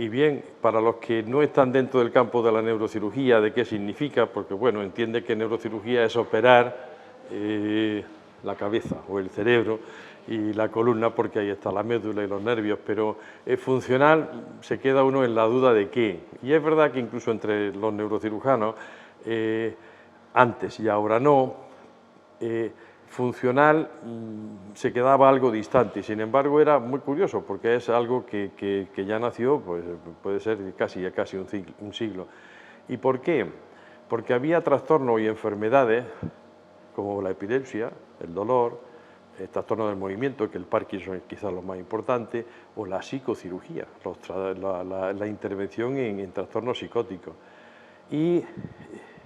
Y bien, para los que no están dentro del campo de la neurocirugía, ¿de qué significa? Porque, bueno, entiende que neurocirugía es operar la cabeza o el cerebro y la columna, porque ahí está la médula y los nervios, pero funcional se queda uno en la duda de qué. Y es verdad que incluso entre los neurocirujanos, antes y ahora no, funcional se quedaba algo distante, sin embargo era muy curioso porque es algo que ya nació, pues puede ser casi un siglo. ¿Y por qué? Porque había trastornos y enfermedades como la epilepsia, el dolor, el trastorno del movimiento, que el Parkinson es quizás lo más importante, o la psicocirugía, la intervención en trastornos psicóticos. Y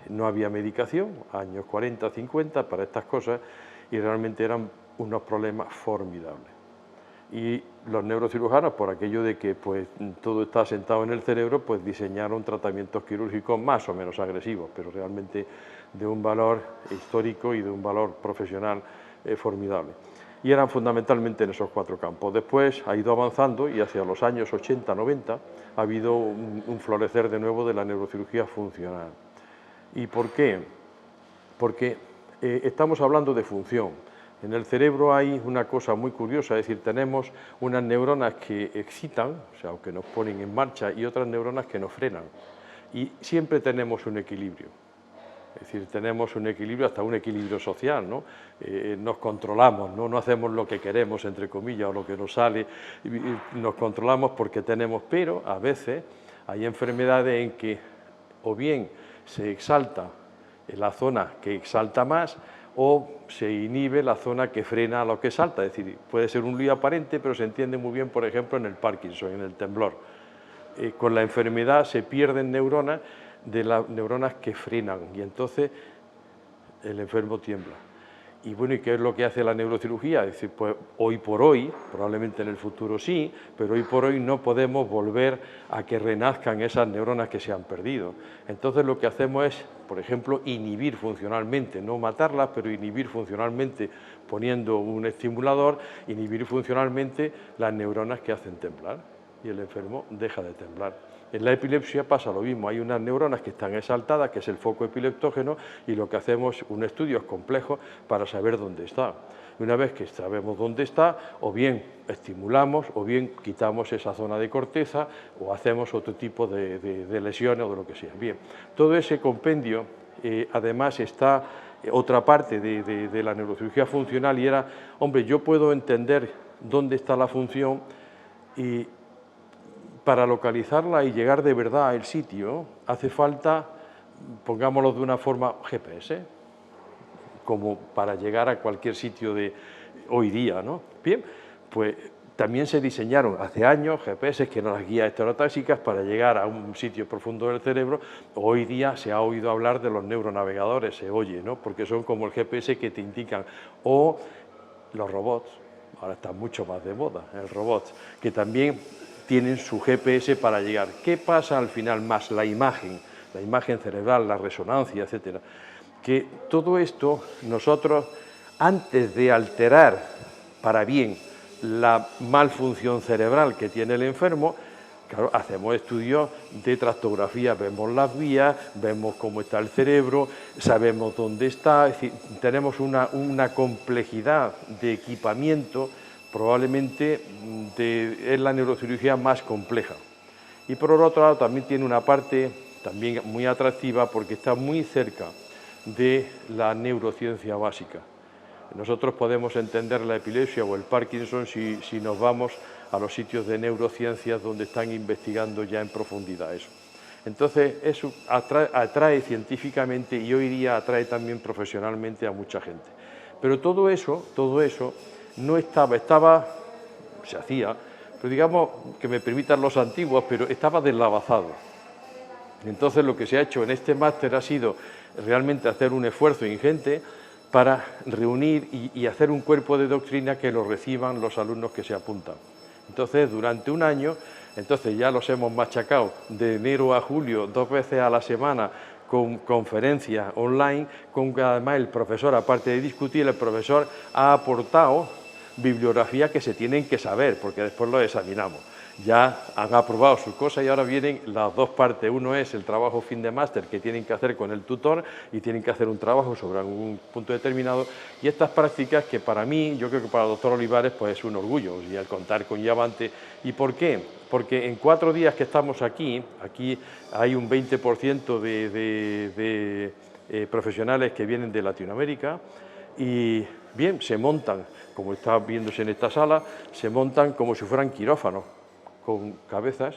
no había medicación, años 40, 50, para estas cosas, y realmente eran unos problemas formidables. Y los neurocirujanos, por aquello de que pues, todo está asentado en el cerebro, pues diseñaron tratamientos quirúrgicos más o menos agresivos, pero realmente de un valor histórico y de un valor profesional formidable. Y eran fundamentalmente en esos 4 campos. Después ha ido avanzando y hacia los años 80, 90 ha habido un florecer de nuevo de la neurocirugía funcional. ¿Y por qué? Porque estamos hablando de función. En el cerebro hay una cosa muy curiosa, es decir, tenemos unas neuronas que excitan, o sea, que nos ponen en marcha, y otras neuronas que nos frenan. Y siempre tenemos un equilibrio. Es decir, tenemos un equilibrio, hasta un equilibrio social, ¿no? Nos controlamos, ¿no? No hacemos lo que queremos, entre comillas, o lo que nos sale, nos controlamos porque tenemos, pero a veces hay enfermedades en que o bien se exalta la zona que exalta más o se inhibe la zona que frena a lo que salta. Es decir, puede ser un lío aparente, pero se entiende muy bien, por ejemplo, en el Parkinson, en el temblor. Con la enfermedad se pierden neuronas de las neuronas que frenan y entonces el enfermo tiembla. Y bueno, ¿y qué es lo que hace la neurocirugía? Es decir, pues hoy por hoy, probablemente en el futuro sí, pero hoy por hoy no podemos volver a que renazcan esas neuronas que se han perdido. Entonces lo que hacemos es, por ejemplo, inhibir funcionalmente, no matarlas, pero inhibir funcionalmente poniendo un estimulador, inhibir funcionalmente las neuronas que hacen temblar y el enfermo deja de temblar. En la epilepsia pasa lo mismo, hay unas neuronas que están exaltadas, que es el foco epileptógeno, y lo que hacemos es un estudio complejo para saber dónde está. Y una vez que sabemos dónde está, o bien estimulamos, o bien quitamos esa zona de corteza, o hacemos otro tipo de lesiones o de lo que sea. Bien, todo ese compendio, además está otra parte de la neurocirugía funcional y era, hombre, yo puedo entender dónde está la función y para localizarla y llegar de verdad al sitio hace falta, pongámoslo de una forma, GPS, como para llegar a cualquier sitio de hoy día, ¿no? Bien, pues también se diseñaron hace años GPS que eran las guías estereotáxicas para llegar a un sitio profundo del cerebro. Hoy día se ha oído hablar de los neuronavegadores, se oye, ¿no? Porque son como el GPS que te indican, o los robots, ahora están mucho más de moda, el robot, que también tienen su GPS para llegar. ¿Qué pasa al final más? La imagen cerebral, la resonancia, etcétera. Que todo esto nosotros, antes de alterar para bien la malfunción cerebral que tiene el enfermo, claro, hacemos estudios de tractografía, vemos las vías, vemos cómo está el cerebro, sabemos dónde está, es decir, tenemos una complejidad de equipamiento probablemente es la neurocirugía más compleja. Y por otro lado también tiene una parte también muy atractiva porque está muy cerca de la neurociencia básica. Nosotros podemos entender la epilepsia o el Parkinson si nos vamos a los sitios de neurociencias donde están investigando ya en profundidad eso. Entonces eso atrae científicamente y hoy día atrae también profesionalmente a mucha gente. Pero todo eso no se hacía, pero digamos que me permitan los antiguos, pero estaba deslavazado. Entonces lo que se ha hecho en este máster ha sido realmente hacer un esfuerzo ingente para reunir y hacer un cuerpo de doctrina que lo reciban los alumnos que se apuntan. Entonces durante un año, ya los hemos machacado de enero a julio 2 veces a la semana con conferencias online, con que además el profesor, aparte de discutir, el profesor ha aportado bibliografía que se tienen que saber, porque después lo examinamos. Ya han aprobado sus cosas y ahora vienen las dos partes. Uno es el trabajo fin de máster que tienen que hacer con el tutor y tienen que hacer un trabajo sobre algún punto determinado. Y estas prácticas que para mí, yo creo que para el doctor Olivares, pues es un orgullo y al contar con Llavante. ¿Y por qué? Porque en 4 días que estamos aquí hay un 20% de profesionales que vienen de Latinoamérica y bien, se montan, como está viéndose en esta sala, se montan como si fueran quirófanos, con cabezas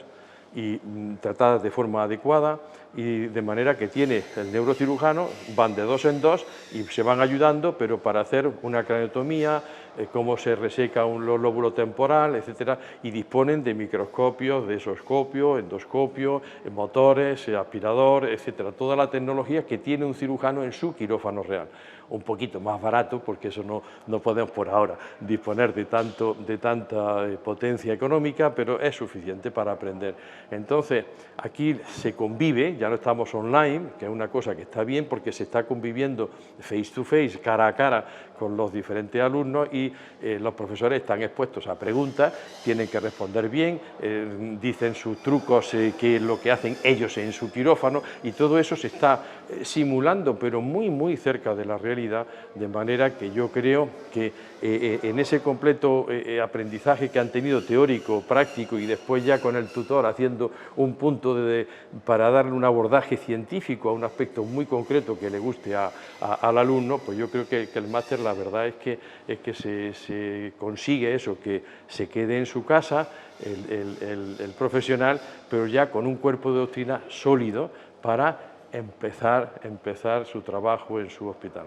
y tratadas de forma adecuada y de manera que tiene el neurocirujano, van de 2 en 2 y se van ayudando, pero para hacer una craniotomía, cómo se reseca un lóbulo temporal, etcétera, y disponen de microscopios, de esoscopio, endoscopio, motores, aspirador, etcétera, toda la tecnología que tiene un cirujano en su quirófano real. Un poquito más barato, porque eso no podemos por ahora disponer de tanta potencia económica, pero es suficiente para aprender. Entonces, aquí se convive, ya no estamos online, que es una cosa que está bien porque se está conviviendo face to face, cara a cara, con los diferentes alumnos y los profesores están expuestos a preguntas, tienen que responder bien, dicen sus trucos, qué es lo que hacen ellos en su quirófano y todo eso se está simulando, pero muy cerca de la realidad, de manera que yo creo que en ese completo aprendizaje que han tenido teórico, práctico y después ya con el tutor haciendo un punto para darle un abordaje científico a un aspecto muy concreto que le guste al alumno, pues yo creo que el máster la verdad es que se consigue eso, que se quede en su casa el profesional, pero ya con un cuerpo de doctrina sólido para empezar su trabajo en su hospital.